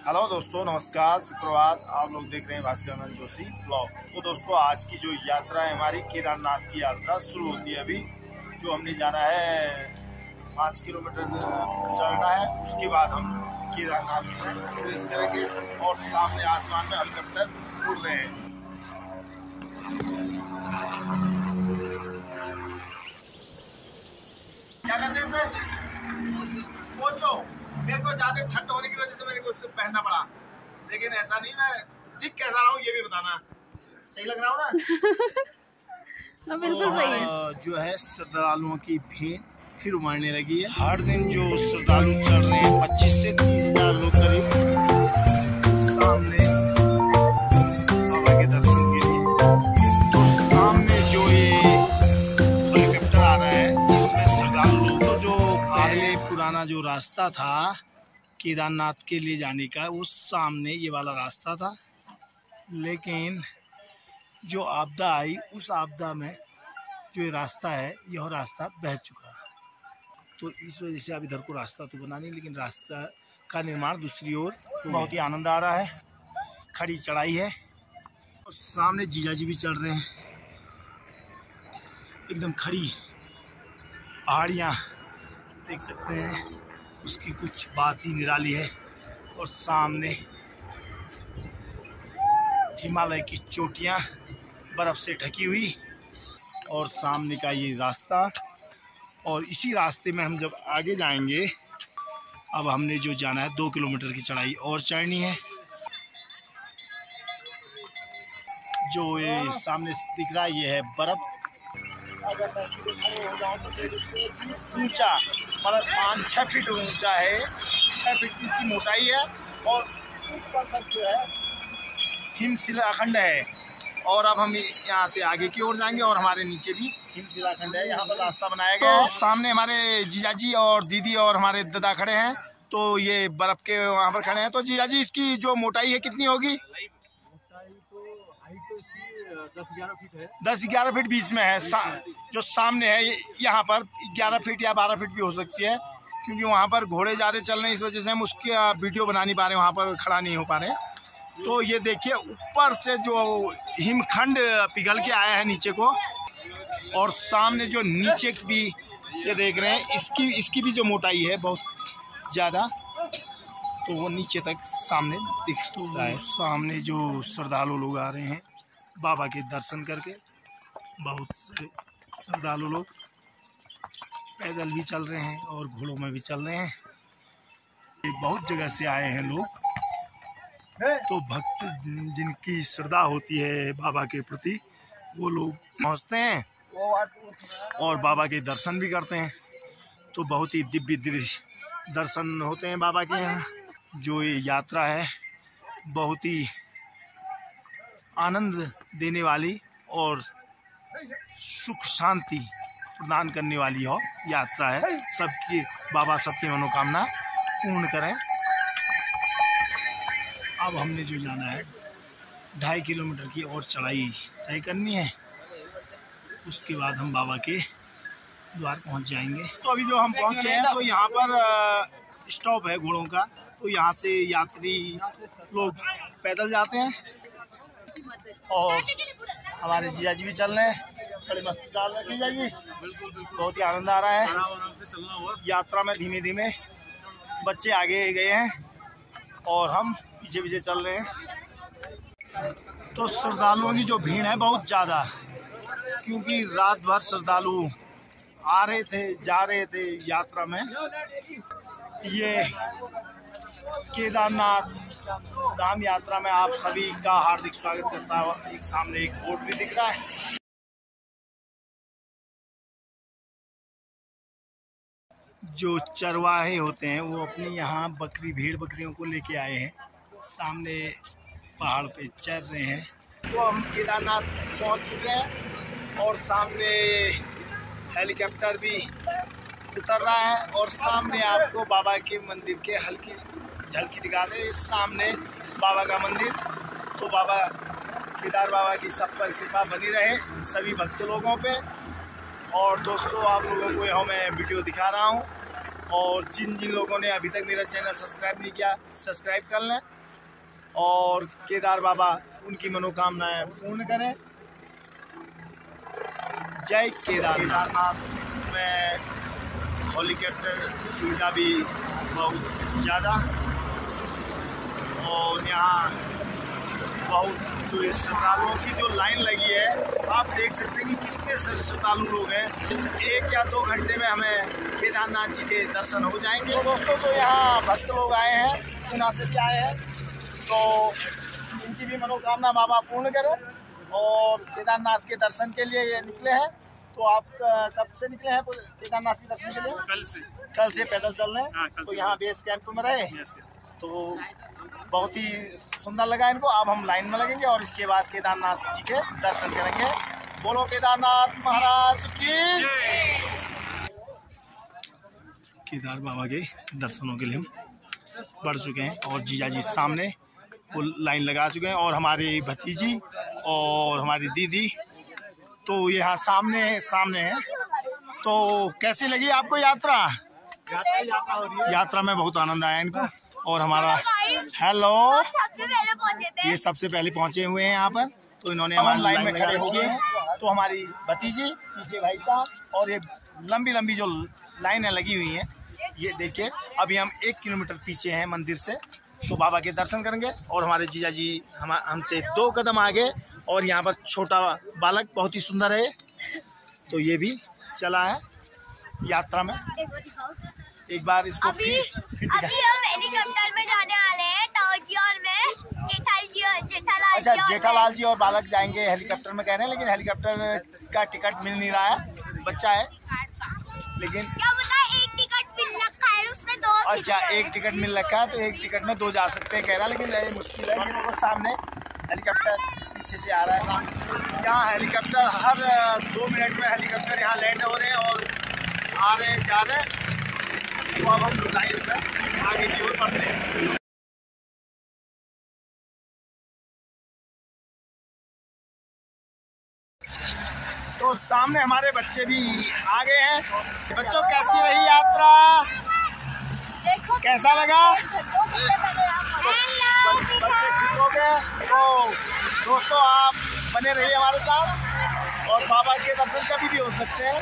Hello दोस्तों, नमस्कार, सुप्रभात। आप लोग देख रहे हैं भास्कर जोशी ब्लॉग। तो दोस्तों, आज की जो यात्रा है हमारी केदारनाथ की यात्रा शुरू होती है। अभी जो हमने जाना है 5 किलोमीटर चलना है, उसके बाद हम केदारनाथ में प्रवेश करेंगे और सामने आसमान में हेलीकॉप्टर उड़ रहे हैं। क्या कहते हैं सर? पोचो। मेरे को ज्यादा ठंड होने की वजह से मेरे को उससे पहनना पड़ा, लेकिन ऐसा नहीं, मैं दिख कैसा रहा हूँ ये भी बताना। सही लग रहा हूँ ना? बिल्कुल सही। जो है श्रद्धालुओं की भीड़ फिर उमड़ने लगी है। हर दिन जो श्रद्धालु चल रहे हैं 25 से 30,000 लोग करीब सामने बाबा के दर्शन के लिए। तो सामने जो ये हेलीकॉप्टर आ रहा है, इसमें श्रद्धालु लोग तो जो पहले पुराना जो रास्ता था केदारनाथ के लिए जाने का, वो सामने ये वाला रास्ता था, लेकिन जो आपदा आई उस आपदा में जो ये रास्ता है, यह रास्ता बह चुका। तो इस वजह से अब इधर को रास्ता तो बना नहीं, लेकिन रास्ता का निर्माण दूसरी ओर। बहुत ही आनंद आ रहा है। खड़ी चढ़ाई है और सामने जीजा जी भी चढ़ रहे हैं। एकदम खड़ी पहाड़ियाँ देख सकते हैं, उसकी कुछ बात ही निराली है। और सामने हिमालय की चोटियाँ बर्फ से ढकी हुई, और सामने का ये रास्ता। और इसी रास्ते में हम जब आगे जाएंगे, अब हमने जो जाना है 2 किलोमीटर की चढ़ाई और चढ़नी है। जो ये सामने दिख रहा है ये है बर्फ। अगर मैं सीधे खड़े हो जाऊँ तो ऊंचा, मतलब 5-6 फीट ऊंचा है, 6 फीट की इसकी मोटाई है। और ऊपर तक जो है हिमशिलाखंड है। और अब हम यहाँ से आगे की ओर जाएंगे और हमारे नीचे भी हिमशिलाखंड है। यहाँ पर रास्ता बनाया गया है। तो सामने हमारे जीजाजी और दीदी और हमारे दादा खड़े हैं, तो ये बर्फ के वहाँ पर खड़े हैं। तो जीजाजी, इसकी जो मोटाई है कितनी होगी? मोटाई तो हाइट तो इसकी 10-11 फीट है। 10-11 फीट बीच में है। जो सामने है यहाँ पर 11 फीट या 12 फीट भी हो सकती है, क्योंकि वहाँ पर घोड़े ज़्यादा चल रहे हैं, इस वजह से हम उसकी वीडियो बना नहीं पा रहे, वहाँ पर खड़ा नहीं हो पा रहे। तो ये देखिए, ऊपर से जो हिमखंड पिघल के आया है नीचे को, और सामने जो नीचे भी ये देख रहे हैं, इसकी भी जो मोटाई है बहुत ज़्यादा, तो वो नीचे तक सामने दिख रहा है। सामने जो श्रद्धालु लोग आ रहे हैं बाबा के दर्शन करके, बहुत से श्रद्धालु लोग पैदल भी चल रहे हैं और घोड़ों में भी चल रहे हैं। बहुत जगह से आए हैं लोग। तो भक्त जिनकी श्रद्धा होती है बाबा के प्रति, वो लोग पहुंचते हैं और बाबा के दर्शन भी करते हैं। तो बहुत ही दिव्य दृश्य दर्शन होते हैं बाबा के यहाँ। जो ये यात्रा है बहुत ही आनंद देने वाली और सुख शांति प्रदान करने वाली हो यात्रा है। सबकी बाबा सबकी मनोकामना पूर्ण करें। अब हमने जो जाना है 2.5 किलोमीटर की और चढ़ाई तय करनी है, उसके बाद हम बाबा के द्वार पहुंच जाएंगे। तो अभी जो हम पहुंचे हैं, तो यहाँ पर स्टॉप है घोड़ों का, तो यहाँ से यात्री लोग पैदल जाते हैं। और हमारे जीजा जी भी चल रहे हैं, बड़े मस्ती डाल रहे हैं जीजा जी। बहुत ही आनंद आ रहा है यात्रा में। धीमे धीमे बच्चे आगे गए हैं और हम पीछे पीछे चल रहे हैं। तो श्रद्धालुओं की जो भीड़ है बहुत ज़्यादा, क्योंकि रात भर श्रद्धालु आ रहे थे, जा रहे थे यात्रा में। ये केदारनाथ धाम यात्रा में आप सभी का हार्दिक स्वागत करता हूँ। एक सामने एक बोर्ड भी दिख रहा है। जो चरवाहे होते हैं वो अपने यहाँ भेड़ बकरियों को लेके आए हैं, सामने पहाड़ पे चर रहे हैं। तो हम केदारनाथ पहुँच चुके हैं और सामने हेलीकॉप्टर भी उतर रहा है, और सामने आपको बाबा के मंदिर के हल्की झलकी दिखा दे। सामने बाबा का मंदिर। तो बाबा केदार बाबा की सब पर कृपा बनी रहे सभी भक्त लोगों पे। और दोस्तों, आप लोगों को यह मैं वीडियो दिखा रहा हूँ, और जिन जिन लोगों ने अभी तक मेरा चैनल सब्सक्राइब नहीं किया, सब्सक्राइब कर लें और केदार बाबा उनकी मनोकामनाएं पूर्ण करें। जय केदारनाथ में हेलीकॉप्टर सुविधा भी बहुत ज़्यादा, और यहाँ बहुत जो श्रद्धालुओं की जो लाइन लगी है, आप देख सकते हैं कि कितने श्रद्धालु लोग हैं। 1 या 2 घंटे में हमें केदारनाथ जी के दर्शन हो जाएंगे। तो दोस्तों, जो यहाँ भक्त लोग आए हैं, सेना से भी आए हैं, तो इनकी भी मनोकामना बाबा पूर्ण करें। और केदारनाथ के दर्शन के लिए ये निकले हैं। तो आप कब से निकले हैं केदारनाथ के दर्शन के लिए? कल से पैदल चल रहे हैं। तो यहाँ बेस कैंप में रहे, तो बहुत ही सुंदर लगा इनको। अब हम लाइन में लगेंगे और इसके बाद केदारनाथ जी के दर्शन करेंगे। बोलो केदारनाथ महाराज की। केदार बाबा के दर्शनों के लिए हम बढ़ चुके हैं और जीजा जी सामने वो लाइन लगा चुके हैं, और हमारी भतीजी और हमारी दीदी तो यहाँ सामने है। तो कैसी लगी आपको यात्रा हो रही है? यात्रा में बहुत आनंद आया इनको। और हमारा हेलो, ये सबसे पहले पहुंचे हुए हैं यहाँ पर। तो इन्होंने हमारी लाइन में खड़े हो गए हैं। तो हमारी भतीजी, पीछे भाई साहब, और ये लंबी लंबी जो लाइनें लगी हुई हैं, ये देखिए। अभी हम 1 किलोमीटर पीछे हैं मंदिर से, तो बाबा के दर्शन करेंगे। और हमारे जीजा जी हमसे 2 कदम आगे, और यहाँ पर छोटा बालक बहुत ही सुंदर है, तो ये भी चला है यात्रा में। एक बार इसको अभी हम हेलीकॉप्टर में जाने वाले हैं, ताऊजी और मैं, जेठालाल। अच्छा, जेठालाल जी और बालक जाएंगे हेलीकॉप्टर में, कह रहे हैं, लेकिन हेलीकॉप्टर का टिकट मिल नहीं रहा है। बच्चा है, लेकिन क्या पता, 1 टिकट मिल रखा है उसने, 2। अच्छा, 1 टिकट मिल रखा है, तो 1 टिकट में 2 जा सकते हैं कह रहा है। लेकिन ये मुश्किल है। मेरे को सामने हेलीकॉप्टर पीछे से आ रहा है सामने। यहाँ हेलीकॉप्टर हर 2 मिनट में हेलीकॉप्टर यहाँ लैंड हो रहे हैं और आ रहे हैं, जा रहे हैं। तो अब हम लाइन में आगे की ओर बढ़ते हैं। तो सामने हमारे बच्चे भी आ गए हैं। बच्चों, कैसी रही यात्रा? कैसा लगा? बच्चे खुश हो गए। तो दोस्तों, आप बने रहिए हमारे साथ, और बाबा के दर्शन कभी भी हो सकते हैं।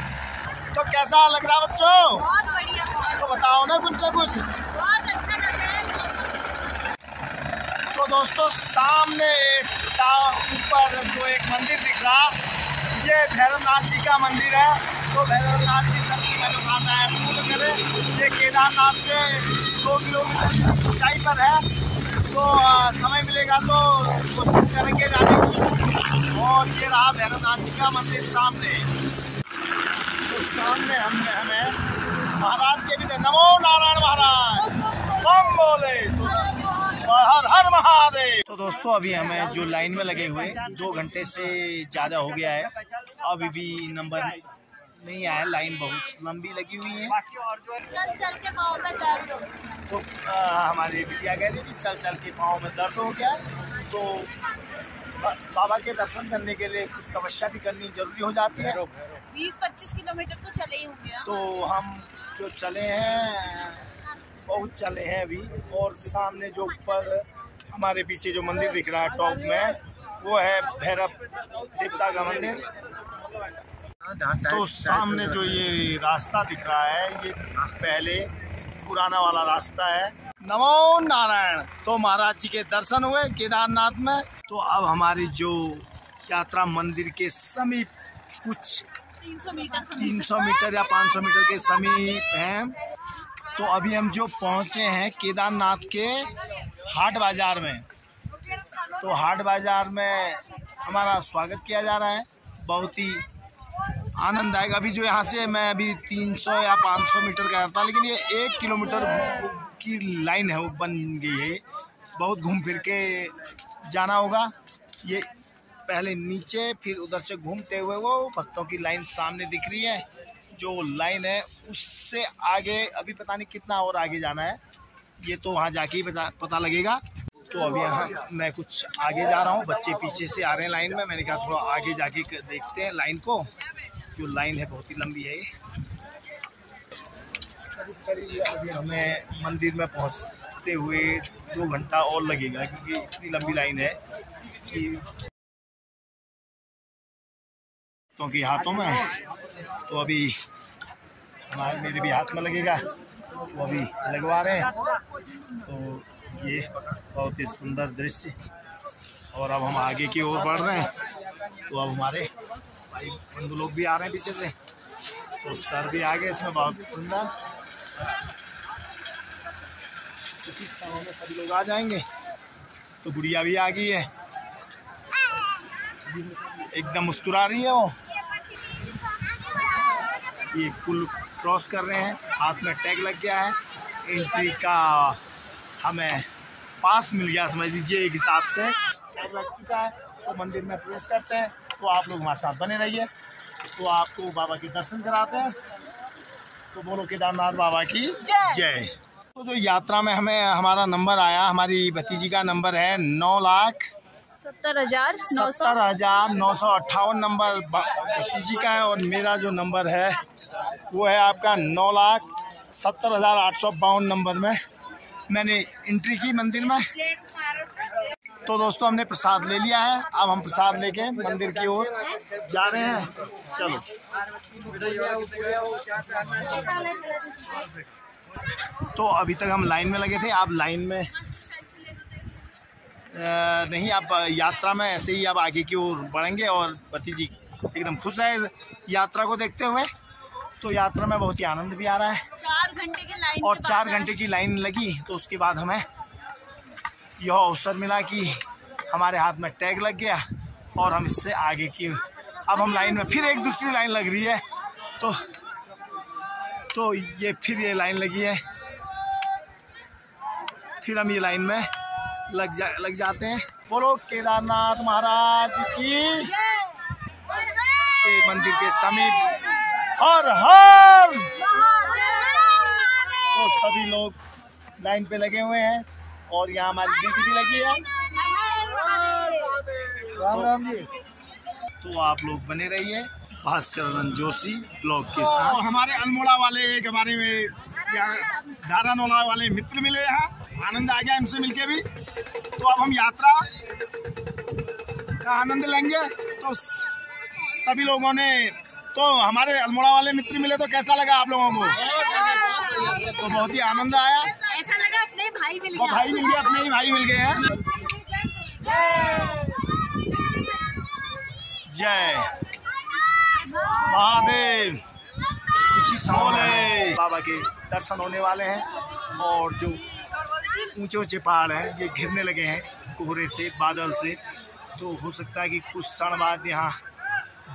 तो कैसा लग रहा बच्चों? बहुत बढ़िया। तो बताओ ना कुछ ना कुछ। बहुत अच्छा लग रहा है। तो दोस्तों, सामने ऊपर जो एक मंदिर दिख रहा, ये भैरवनाथ जी का मंदिर है। तो भैरवनाथ जी सबकी मनोकामनाएं पूर्ण करें। ये केदारनाथ से 2 किलोमीटर ऊंचाई पर है। तो समय मिलेगा तो कोशिश करेंगे जाने की। और ये रहा भैरवनाथ जी का मंदिर सामने। तो सामने हमें महाराज के भी थे। नमो नारायण महाराज, बम बोले, हर हर महादेव। तो दोस्तों, अभी हमें जो लाइन में लगे हुए 2 घंटे से ज़्यादा हो गया है, अभी भी नंबर नहीं आया। लाइन बहुत लंबी लगी हुई है। चल के पाँव में दर्द हो। तो हमारी बिटिया कह रही थी चल चल के पाँव में दर्द हो गया। तो बाबा के दर्शन करने के लिए कुछ तपस्या भी करनी जरूरी हो जाती है। 20-25 किलोमीटर तो चले ही होंगे। तो हम जो चले हैं, बहुत चले हैं अभी। और सामने जो ऊपर हमारे पीछे जो मंदिर दिख रहा है टॉप में, वो है भैरव देवता का मंदिर। तो सामने जो ये रास्ता दिख रहा है, ये पहले पुराना वाला रास्ता है। नमो नारायण। तो महाराज जी के दर्शन हुए केदारनाथ में। तो अब हमारी जो यात्रा मंदिर के समीप कुछ 300 मीटर या 500 मीटर के समीप हैं। तो अभी हम जो पहुंचे हैं केदारनाथ के हाट बाजार में। तो हाट बाजार में हमारा स्वागत किया जा रहा है, बहुत ही आनंददायक। अभी जो यहाँ से मैं अभी 300 या 500 मीटर का था, लेकिन ये 1 किलोमीटर की लाइन है, वो बन गई है। बहुत घूम फिर के जाना होगा। ये पहले नीचे, फिर उधर से घूमते हुए वो भक्तों की लाइन सामने दिख रही है। जो लाइन है उससे आगे अभी पता नहीं कितना और आगे जाना है, ये तो वहाँ जाके ही पता लगेगा। तो अभी यहाँ मैं कुछ आगे जा रहा हूँ, बच्चे पीछे से आ रहे हैं लाइन में। मैंने कहा थोड़ा आगे जाके देखते हैं लाइन को। जो लाइन है बहुत ही लंबी है ये। अभी हमें मंदिर में पहुँचते चलते हुए 2 घंटा और लगेगा, क्योंकि इतनी लंबी लाइन है कि क्योंकि हाथों में तो अभी मेरे भी हाथ में लगेगा, वो अभी लगवा रहे हैं। तो ये बहुत ही सुंदर दृश्य। और अब हम आगे की ओर बढ़ रहे हैं। तो अब हमारे भाई बंधु लोग भी आ रहे हैं पीछे से, तो सर भी आ गए इसमें, बहुत सुंदर। तो सभी लोग आ जाएंगे। तो गुड़िया भी आ गई है, एकदम मुस्कुरा रही है वो। ये पुल क्रॉस कर रहे हैं, हाथ में टैग लग गया है, एंट्री का हमें पास मिल गया समझ लीजिए, एक हिसाब से टैग लग चुका है। तो मंदिर में प्रवेश करते हैं। तो आप लोग हमारे साथ बने रहिए। तो आपको बाबा के दर्शन कराते हैं। तो बोलो केदारनाथ बाबा की जय। तो जो यात्रा में हमें हमारा नंबर आया, हमारी भतीजी का नंबर है 9,70,958 नंबर भतीजी का है। और मेरा जो नंबर है वो है आपका 9,70,852 नंबर में मैंने एंट्री की मंदिर में। तो दोस्तों हमने प्रसाद ले लिया है, अब हम प्रसाद लेके मंदिर की ओर जा रहे हैं। चलो। तो अभी तक हम लाइन में लगे थे, आप लाइन में नहीं, आप यात्रा में ऐसे ही आप आगे की ओर बढ़ेंगे। और भतीजी एकदम खुश है यात्रा को देखते हुए। तो यात्रा में बहुत ही आनंद भी आ रहा है। 4 घंटे की लाइन, और 4 घंटे की लाइन लगी। तो उसके बाद हमें यह अवसर मिला कि हमारे हाथ में टैग लग गया और हम इससे आगे की अब हम लाइन में फिर एक दूसरी लाइन लग रही है। तो ये फिर ये लाइन लगी है, फिर हम ये लाइन में लग जाते हैं। बोलो केदारनाथ महाराज की के मंदिर के समीप हर हर। तो सभी लोग लाइन पे लगे हुए हैं और यहाँ हमारी दीदी भी लगी है। राम राम जी। तो आप लोग बने रहिए भास्कर जोशी ब्लॉग के साथ। तो हमारे अल्मोड़ा वाले एक हमारे धारानोला वाले मित्र मिले यहाँ, आनंद आ गया इनसे मिलके भी। तो अब हम यात्रा का आनंद लेंगे। तो सभी लोगों ने, तो हमारे अल्मोड़ा वाले मित्र मिले, तो कैसा लगा आप लोगों को? तो बहुत ही आनंद आया, ऐसा लगा अपने भाई मिल गया। भाई मिल गए, अपने ही भाई मिल गए हैं। जय महादेव। कुछ ही समय बाबा के दर्शन होने वाले हैं। और जो ऊंचे ऊंचे पहाड़ हैं ये घिरने लगे हैं कोहरे से, बादल से। तो हो सकता है कि कुछ क्षण बाद यहाँ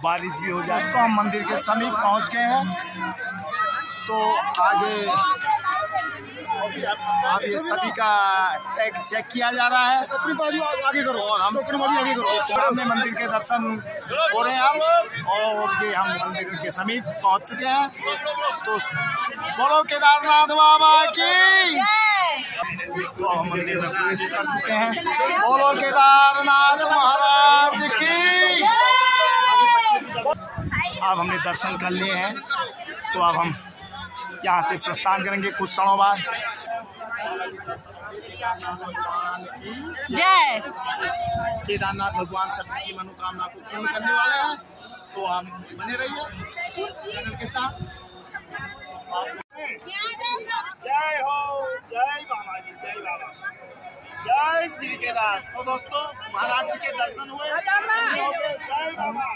बारिश भी हो जाए। तो हम मंदिर के समीप पहुँच गए हैं। तो आगे अब ये सभी का टैग चेक किया जा रहा है। अपनी बाजू आगे करो और हम अपनी बाजू आगे करो। सामने मंदिर के दर्शन हो रहे हैं अब, और ये हम मंदिर के समीप पहुंच चुके हैं। तो बोलो केदारनाथ बाबा की। तो हम मंदिर में प्रवेश कर चुके हैं। बोलो केदारनाथ महाराज की। अब हमने दर्शन कर लिए हैं। तो अब हम यहाँ से प्रस्थान करेंगे कुछ क्षणों बाद। जय। केदारनाथ भगवान सबकी मनोकामना को पूर्ण करने वाले हैं। तो आप बने रहिए चैनल के साथ। जय हो, जय बाबा जी, जय बाबा, जय श्री केदार। तो दोस्तों महाराज जी के दर्शन हुए। जय बाबा।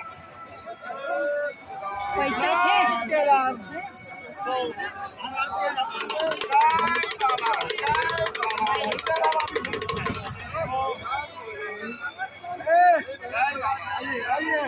पैसा छे केदार। तो महाराज के दर्शन हुए। जय बाबा, जय बाबा। आइए।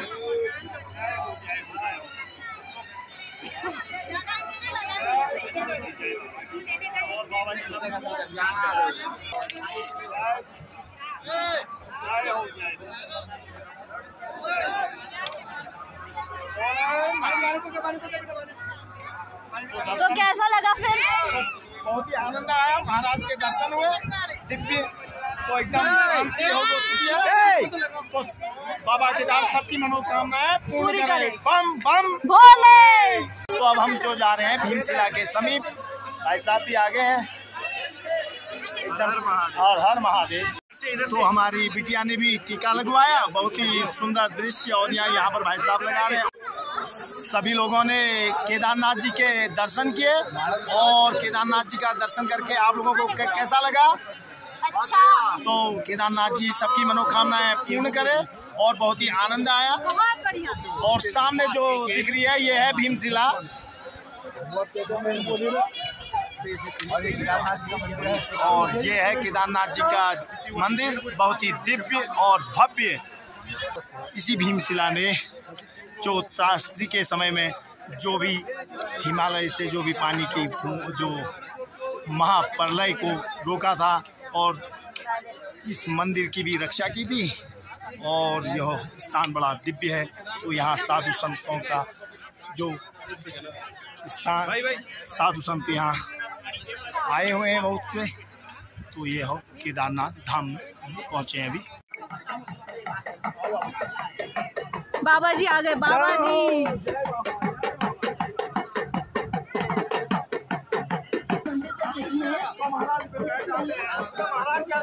तो कैसा लगा फिर? बहुत ही आनंद आया, महाराज के दर्शन हुए दिव्य। तो एकदम शांति हो चुकी है। तो बाबा केदार सबकी मनोकामनाएं पूरी करे। बम बम भोले। तो अब हम जो जा रहे हैं भीमशिला के समीप, भाई साहब भी आगे हैं। एकदम और हर महादेव। तो हमारी बिटिया ने भी टीका लगवाया, बहुत ही सुंदर दृश्य। और यहाँ पर भाई साहब लगा रहे हैं। सभी लोगों ने केदारनाथ जी के दर्शन किए और केदारनाथ जी का दर्शन करके आप लोगों को कैसा लगा? अच्छा। तो केदारनाथ जी सबकी मनोकामनाएं पूर्ण करे और बहुत ही आनंद आया। बहुत बढ़िया। और सामने जो दिख रही है ये है भीमशिला और ये है केदारनाथ जी का मंदिर, बहुत ही दिव्य और भव्य। इसी भीमशिला ने जो त्रासदी के समय में जो भी हिमालय से जो भी पानी की जो महाप्रलय को रोका था और इस मंदिर की भी रक्षा की थी। और यह स्थान बड़ा दिव्य है। तो यहाँ साधु संतों का जो स्थान, साधु संत यहाँ आए हुए हैं बहुत से। तो ये हो केदारनाथ धाम में पहुँचे हैं अभी। बाबा जी आ गए, बाबा जी। महाराज का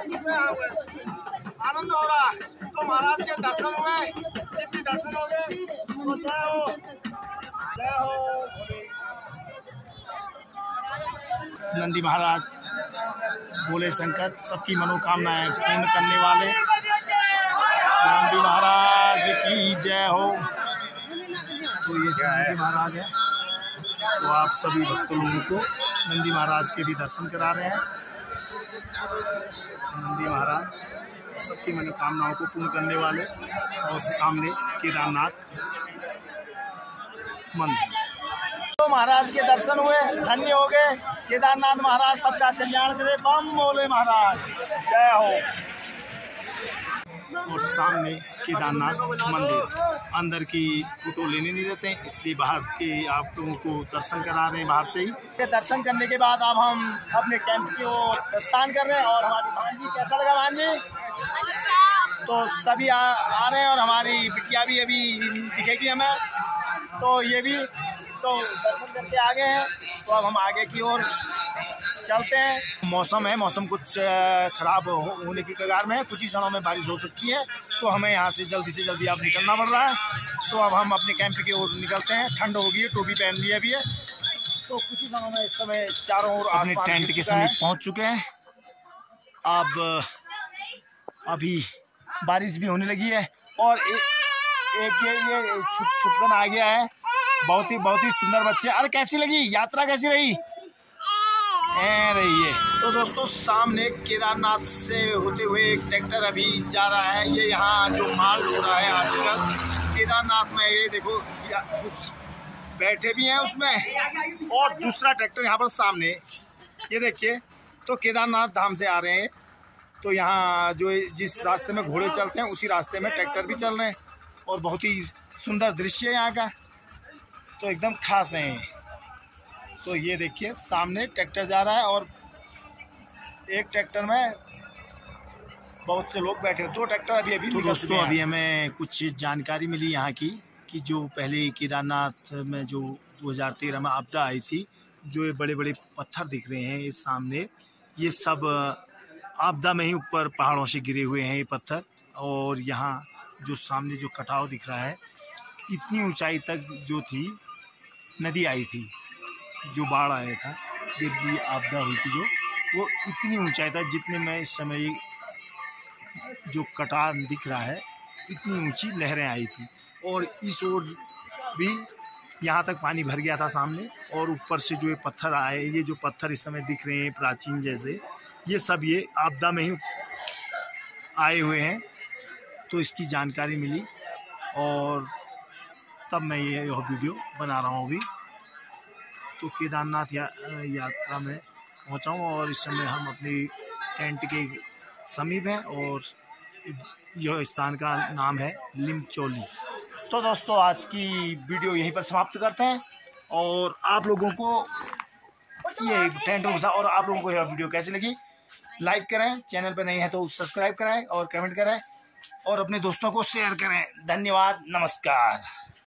आनंद हो रहा है। तो महाराज के दर्शन हुए, दिव्य दर्शन हो गए। जय हो नंदी महाराज, भोले शंकर, सबकी मनोकामनाएं पूर्ण करने वाले नंदी महाराज की जय हो। तो ये नंदी महाराज है। तो आप सभी भक्त लोगों को नंदी महाराज के भी दर्शन करा रहे हैं। नंदी महाराज सबकी मनोकामनाओं को पूर्ण करने वाले और सामने केदारनाथ मंदिर। तो महाराज के दर्शन हुए, धन्य हो गए। केदारनाथ महाराज सबका कल्याण करे। बम बोले महाराज जय हो। और सामने केदारनाथ मंदिर, अंदर की फोटो लेने नहीं देते हैं, इसलिए बाहर के आप लोगों को दर्शन करा रहे हैं बाहर से ही। दर्शन करने के बाद अब हम अपने कैंप की ओर प्रस्थान कर रहे हैं। और हमारी भांजी, कैसा लगा भांजी? अच्छा। तो सभी आ रहे हैं और हमारी बिटिया भी अभी दिखेगी हमें। तो ये भी तो दर्शन करके आ गए हैं। तो अब हम आगे की ओर चलते हैं। मौसम है, मौसम कुछ खराब होने की कगार में है। कुछ ही क्षणों में बारिश हो सकती है। तो हमें यहाँ से जल्दी अब निकलना पड़ रहा है। तो अब हम अपने कैंप की ओर निकलते हैं। ठंड हो गई है, टोपी पहन ली है अभी है। तो कुछ ही क्षणों में इस समय चारों ओर अपने टेंट के समीप पहुँच चुके हैं। अब अभी बारिश भी होने लगी है और एक ये छुपकन आ गया है। बहुत ही सुंदर बच्चे। अरे कैसी लगी यात्रा, कैसी रही? रही है। तो दोस्तों सामने केदारनाथ से होते हुए एक ट्रैक्टर अभी जा रहा है। ये यहाँ जो माल हो रहा है आजकल केदारनाथ में, ये देखो कुछ बैठे भी हैं उसमें और दूसरा ट्रैक्टर यहाँ पर सामने, ये देखिए। तो केदारनाथ धाम से आ रहे हैं। तो यहाँ जो जिस रास्ते में घोड़े चलते हैं उसी रास्ते में ट्रैक्टर भी चल रहे हैं और बहुत ही सुंदर दृश्य है यहाँ का। तो एकदम खास है। तो ये देखिए सामने ट्रैक्टर जा रहा है और एक ट्रैक्टर में बहुत से लोग बैठे। दो ट्रैक्टर अभी तो दोस्तों अभी हमें कुछ जानकारी मिली यहाँ की कि जो पहले केदारनाथ में जो 2013 में आपदा आई थी, जो ये बड़े बड़े पत्थर दिख रहे हैं ये सामने, ये सब आपदा में ही ऊपर पहाड़ों से गिरे हुए हैं ये पत्थर। और यहाँ जो सामने जो कटाव दिख रहा है, इतनी ऊंचाई तक जो थी नदी आई थी, जो बाढ़ आया था, जब आपदा हुई थी जो, वो इतनी ऊंचाई था जितने में इस समय जो कटाव दिख रहा है, इतनी ऊंची लहरें आई थी। और इस ओर भी यहाँ तक पानी भर गया था सामने। और ऊपर से जो ये पत्थर आए, ये जो पत्थर इस समय दिख रहे हैं प्राचीन जैसे, ये सब ये आपदा में ही आए हुए हैं। तो इसकी जानकारी मिली और तब मैं ये वीडियो बना रहा हूँ अभी। तो केदारनाथ यात्रा में पहुँचा हूँ और इस समय हम अपनी टेंट के समीप हैं और यह स्थान का नाम है लिमचोली। तो दोस्तों आज की वीडियो यहीं पर समाप्त करते हैं। और आप लोगों को ये टेंट घुसा और आप लोगों को यह वीडियो कैसी लगी, लाइक करें, चैनल पर नहीं है तो सब्सक्राइब करें और कमेंट करें और अपने दोस्तों को शेयर करें। धन्यवाद, नमस्कार।